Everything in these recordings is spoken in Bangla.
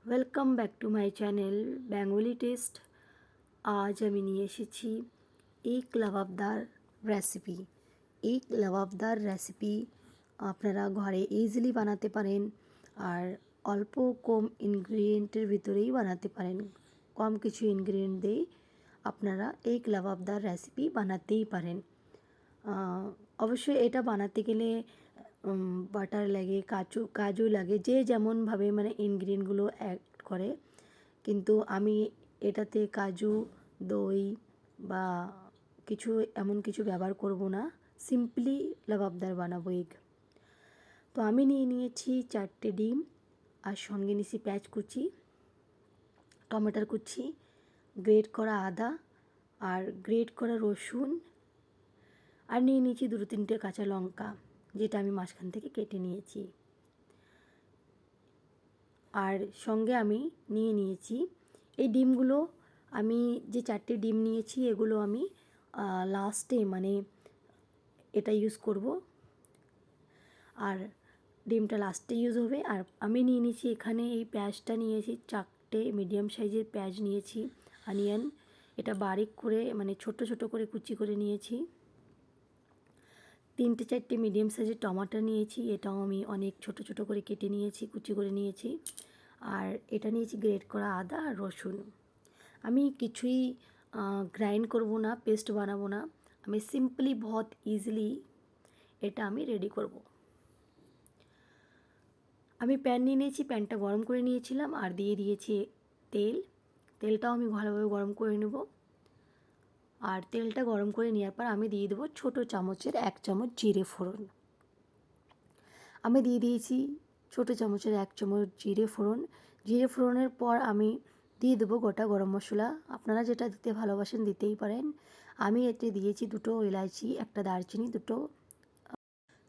Welcome back to my channel Bengali test. আজ আমি নিয়ে এসেছি এক লাভাবদার রেসিপি। এক লাভাবদার রেসিপি আপনারা ঘরে ইজিলি বানাতে পারেন আর অল্প কম ইনগ্রিডিয়েন্টের ভিতরেই বানাতে পারেন। কম কিছু ইনগ্রিডিয়েন্ট দিয়ে আপনারা এক লাভাবদার রেসিপি বানাতেই পারেন। অবশ্যই এটা বানাতে গেলে বাটার লাগে, কাজু লাগে, যে যেমনভাবে মানে ইনগ্রিডিয়েন্টগুলো অ্যাড করে। কিন্তু আমি এটাতে কাজু, দই বা কিছু এমন কিছু ব্যবহার করব না, সিম্পলি লাবাবদার বানাবো এগ। তো আমি নিয়ে নিয়েছি 4টে ডিম, আর সঙ্গে নিয়েছি পেঁয়াজ কুচি, টমেটোর কুচি, গ্রেট করা আদা আর গ্রেট করা রসুন, আর নিয়ে নিয়েছি 2-3টে কাঁচা লঙ্কা, যেটা আমি মাঝখান থেকে কেটে নিয়েছি। আর সঙ্গে আমি নিয়ে নিয়েছি এই ডিমগুলো। আমি যে 4টে ডিম নিয়েছি এগুলো আমি লাস্টে মানে এটা ইউজ করব, আর ডিমটা লাস্টে ইউজ হবে। আর আমি নিয়ে নিয়েছি এখানে এই পেঁয়াজটা নিয়েছি, 4টে মিডিয়াম সাইজের পেঁয়াজ নিয়েছি, অনিয়ন, এটা বারিক করে মানে ছোট ছোট করে কুচি করে নিয়েছি। 3-4টে মিডিয়াম সাইজের টমেটো নিয়েছি, এটাও আমি অনেক ছোট ছোট করে কেটে নিয়েছি, কুচি করে নিয়েছি। আর এটা নিয়েছি গ্রেট করা আদা আর রসুন। আমি কিছুই গ্রাইন্ড করব না, পেস্ট বানাবো না, আমি সিম্পলি বহুত ইজিলি এটা আমি রেডি করব। আমি প্যান নিয়ে নিয়েছি, প্যানটা গরম করে নিয়েছিলাম আর দিয়ে দিয়েছি তেল। তেলটাও আমি ভালোভাবে গরম করে নেব। আর তেলটা গরম করে নেওয়ার পর আমি দিয়ে দেবো ছোটো চামচের 1 চামচ জিরে ফোড়ন। আমি দিয়ে দিয়েছি ছোটো চামচের 1 চামচ জিরে ফোড়ন। জিরে ফোড়নের পর আমি দিয়ে দেবো গোটা গরম মশলা, আপনারা যেটা দিতে ভালোবাসেন দিতেই পারেন। আমি এতে দিয়েছি 2টো এলাচি, 1টা দারচিনি,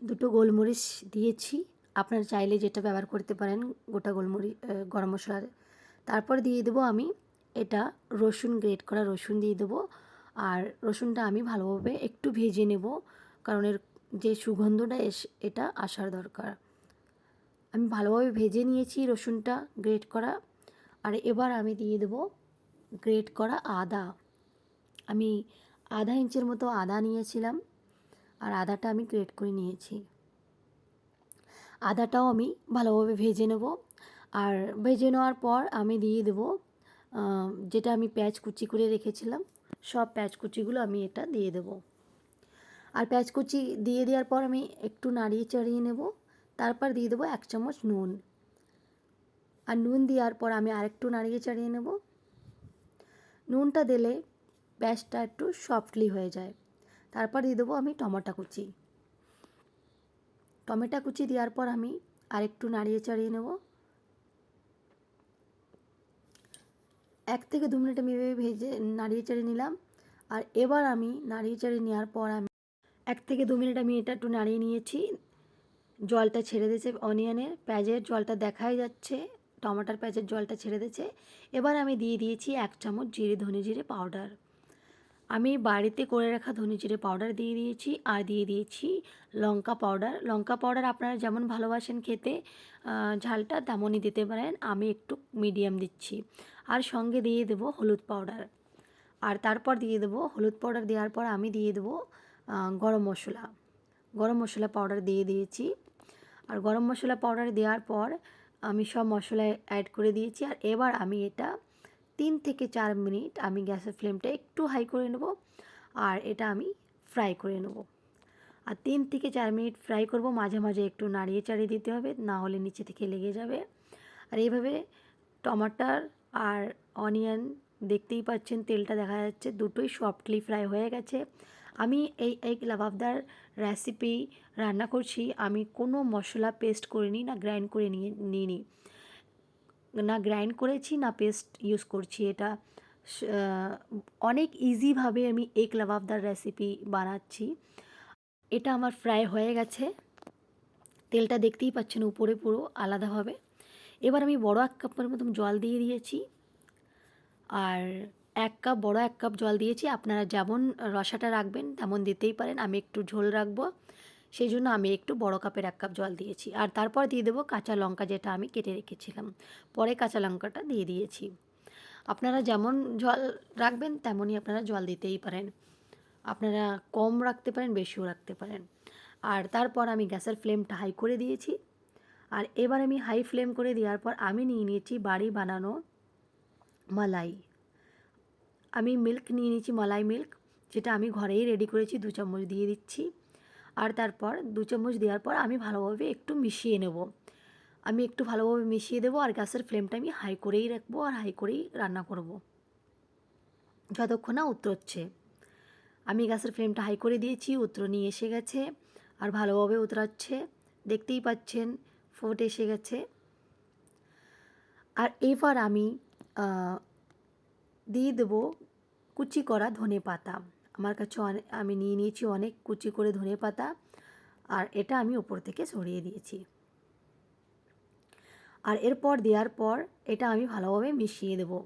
দুটো গোলমরিচ দিয়েছি। আপনারা চাইলে যেটা ব্যবহার করতে পারেন গোটা গোলমরিচ গরম মশলার। তারপর দিয়ে দেবো আমি এটা রসুন, গ্রেট করা রসুন দিয়ে দেবো। আর রসুনটা আমি ভালোভাবে একটু ভেজে নেব, কারণ এর যে সুগন্ধটা এটা আসার দরকার। আমি ভালোভাবে ভেজে নিয়েছি রসুনটা গ্রেট করা। আর এবার আমি দিয়ে দেবো গ্রেট করা আদা। আমি আধা ইঞ্চের মতো আদা নিয়েছিলাম, আর আদাটা আমি গ্রেট করে নিয়েছি। আদাটাও আমি ভালোভাবে ভেজে নেব। আর ভেজে নেওয়ার পর আমি দিয়ে দেবো যেটা আমি পেঁয়াজ কুচি করে রেখেছিলাম, সব পেঁয়াজ কুচিগুলো আমি এটা দিয়ে দেবো। আর পেঁয়াজ কুচি দিয়ে দেওয়ার পর আমি একটু নাড়িয়ে চাড়িয়ে নেব। তারপর দিয়ে দেবো 1 চামচ নুন। আর নুন দেওয়ার পর আমি আরেকটু নাড়িয়ে চাড়িয়ে নেব। নুনটা দিলে পেঁয়াজটা একটু সফটলি হয়ে যায়। তারপর দিয়ে দেবো আমি টমেটো কুচি। টমেটো কুচি দেওয়ার পর আমি আরেকটু নাড়িয়ে চাড়িয়ে নেব। 1 থেকে 2 মিনিট আমি এভাবে ভেজে নাড়িয়ে চাড়িয়ে নিলাম। আর এবার আমি নাড়িয়ে চাড়িয়ে নেওয়ার পর আমি 1 থেকে 2 মিনিট আমি এটা একটু নাড়িয়ে নিয়েছি। জলটা ছেড়ে দিয়েছে, অনিয়নের পেঁয়াজের জলটা দেখাই যাচ্ছে, টমেটোর পেঁয়াজের জলটা ছেড়ে দিয়েছে। এবার আমি দিয়ে দিয়েছি 1 চামচ ধনে জিরে পাউডার। আমি বাড়িতে করে রাখা ধনে জিরে পাউডার দিয়ে দিয়েছি, আর দিয়ে দিয়েছি লঙ্কা পাউডার। লঙ্কা পাউডার আপনারা যেমন ভালোবাসেন খেতে ঝালটা তেমনই দিতে পারেন, আমি একটু মিডিয়াম দিচ্ছি। আর সঙ্গে দিয়ে দেবো হলুদ পাউডার। আর তারপর দিয়ে দেবো হলুদ পাউডার দেওয়ার পর আমি দিয়ে দেবো গরম মশলা। গরম মশলা পাউডার দিয়ে দিয়েছি। আর গরম মশলা পাউডার দেওয়ার পর আমি সব মশলা অ্যাড করে দিয়েছি। আর এবার আমি এটা 3 থেকে 4 মিনিট আমি গ্যাসের ফ্লেমটা একটু হাই করে নেব, আর এটা আমি ফ্রাই করে নেব। আর 3 থেকে 4 মিনিট ফ্রাই করব, মাঝে মাঝে একটু নাড়িয়ে চাড়িয়ে দিতে হবে, না হলে নিচে থেকে লেগে যাবে। আর এইভাবে টমাটার আর অনিয়ন দেখতেই পাচ্ছেন, তেলটা দেখা যাচ্ছে, দুটোই সফটলি ফ্রাই হয়ে গেছে। আমি এই এগ লাবাবদার রেসিপি রান্না করছি, আমি কোনো মশলা পেস্ট করিনি, না গ্রাইন্ড করে নিইনি, না গ্রাইন্ড করেছি, না পেস্ট ইউজ করছি। এটা অনেক ইজিভাবে আমি এগ লাবাবদার রেসিপি বানাচ্ছি। এটা আমার ফ্রাই হয়ে গেছে, তেলটা দেখতেই পাচ্ছেন উপরে পুরো আলাদাভাবে। এবার আমি বড় 1 কাপের মতন জল দিয়ে দিয়েছি। আর 1 কাপ, বড় 1 কাপ জল দিয়েছি। আপনারা যেমন রসাটা রাখবেন তেমন দিতেই পারেন, আমি একটু ঝোল রাখবো। সেই জন্য আমি একটু বড় কাপের 1 কাপ জল দিয়েছি। আর তারপর দিয়ে দেবো কাঁচা লঙ্কা, যেটা আমি কেটে রেখেছিলাম। পরে কাঁচা লঙ্কাটা দিয়ে দিয়েছি। আপনারা যেমন জল রাখবেন তেমনই আপনারা জল দিতেই পারেন। আপনারা কম রাখতে পারেন, বেশিও রাখতে পারেন। আর তারপর আমি গ্যাসের ফ্লেমটা হাই করে দিয়েছি। আর এবার আমি হাই ফ্লেম করে দেওয়ার পর আমি নিয়ে নিয়েছি বাড়ি বানানো মালাই। আমি মিল্ক নিয়ে নিয়েছি, মালাই মিল্ক, যেটা আমি ঘরেই রেডি করেছি। 2 চামচ দিয়ে দিচ্ছি। আর তারপর 2 চামচ দেওয়ার পর আমি ভালোভাবে একটু মিশিয়ে নেব। আমি একটু ভালোভাবে মিশিয়ে দেবো আর গ্যাসের ফ্লেমটা আমি হাই করেই রাখবো আর হাই করেই রান্না করব যতক্ষণ না উতরোচ্ছে। আমি গ্যাসের ফ্লেমটা হাই করে দিয়েছি, নিয়ে এসে গেছে আর ভালোভাবে উতরাচ্ছে। দেখতেই পাচ্ছেন ফুটে এসে গেছে। আর এবার আমি দিয়ে দেবো কুচি করা ধনেপাতা। আমার কাছে আমি নিয়ে নিয়েছি অনেক কুচি করে ধনেপাতা, আর এটা আমি ওপর থেকে ছড়িয়ে দিয়েছি। আর এরপর দেওয়ার পর এটা আমি ভালোভাবে মিশিয়ে দেবো।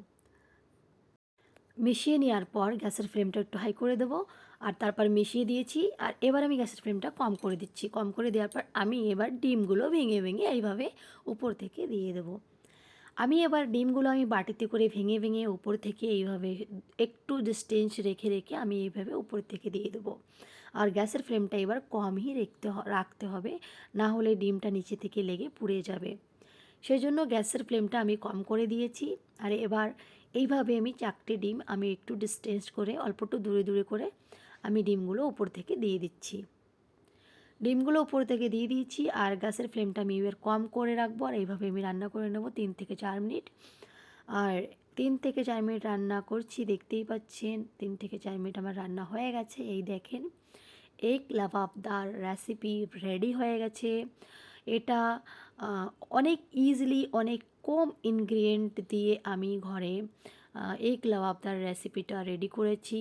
মিশিয়ে নেওয়ার পর গ্যাসের ফ্লেমটা একটু হাই করে দেবো। আর তারপর মিশিয়ে দিয়েছি। আর এবার আমি গ্যাসের ফ্লেমটা কম করে দিচ্ছি। কম করে দেওয়ার পর আমি এবার ডিমগুলো ভেঙে ভেঙে এইভাবে উপর থেকে দিয়ে দেবো। আমি এবার ডিমগুলো আমি বাটিতে করে ভেঙে ভেঙে উপর থেকে এইভাবে একটু ডিস্টেন্স রেখে রেখে আমি এইভাবে উপর থেকে দিয়ে দেবো। আর গ্যাসের ফ্লেমটা এবার কমই রাখতে হবে, না হলে ডিমটা নিচে থেকে লেগে পুড়ে যাবে। সেই জন্য গ্যাসের ফ্লেমটা আমি কম করে দিয়েছি। আর এবার এইভাবে আমি 4টে ডিম আমি একটু ডিস্টেন্স করে অল্প একটু দূরে দূরে করে আমি ডিমগুলো উপর থেকে দিয়ে দিচ্ছি। ডিমগুলো উপর থেকে দিয়ে দিয়েছি আর গ্যাসের ফ্লেমটা আমি এবার কম করে রাখবো। আর এইভাবে আমি রান্না করে নেব 3 থেকে 4 মিনিট। আর 3 থেকে 4 মিনিট রান্না করছি, দেখতেই পাচ্ছেন 3 থেকে 4 মিনিট আমার রান্না হয়ে গেছে। এই দেখেন এগ লাবাবদার রেসিপি রেডি হয়ে গেছে। এটা অনেক ইজিলি, অনেক কম ইনগ্রিডিয়েন্ট দিয়ে আমি ঘরে এগ লাবাবদার রেসিপিটা রেডি করেছি।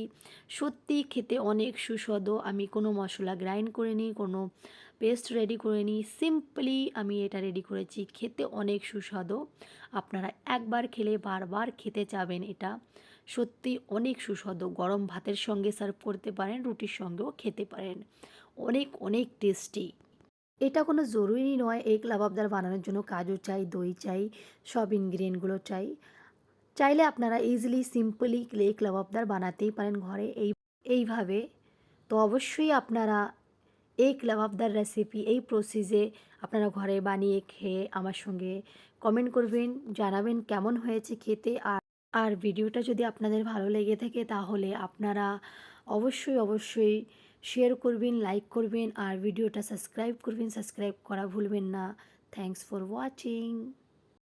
সত্যি খেতে অনেক সুস্বাদু। আমি কোনো মশলা গ্রাইন্ড করিনি, কোনো পেস্ট রেডি করিনি, সিম্পলি আমি এটা রেডি করেছি। খেতে অনেক সুস্বাদু। আপনারা একবার খেলে বারবার খেতে চাবেন। এটা সত্যি অনেক সুস্বাদু। গরম ভাতের সঙ্গে সার্ভ করতে পারেন, রুটির সঙ্গেও খেতে পারেন। অনেক অনেক টেস্টি। এটা কোনো জরুরি নয় এগ লাবাবদার বানানোর জন্য কাজু চাই, দই চাই, সব ইনগ্রিডিয়েন্টগুলো চাই। চাইলে আপনারা ইজিলি সিম্পলি এগ লাবাবদার বানাতেই পারেন ঘরে এইভাবে। তো অবশ্যই আপনারা এগ লাবাবদার রেসিপি এই প্রসেসে আপনারা ঘরে বানিয়ে খেয়ে আমার সঙ্গে কমেন্ট করবেন, জানাবেন কেমন হয়েছে খেতে। আর ভিডিওটা যদি আপনাদের ভালো লেগে থাকে তাহলে আপনারা অবশ্যই অবশ্যই শেয়ার করবেন, লাইক করবেন আর ভিডিওটা সাবস্ক্রাইব করবেন। সাবস্ক্রাইব করা ভুলবেন না। Thanks for watching.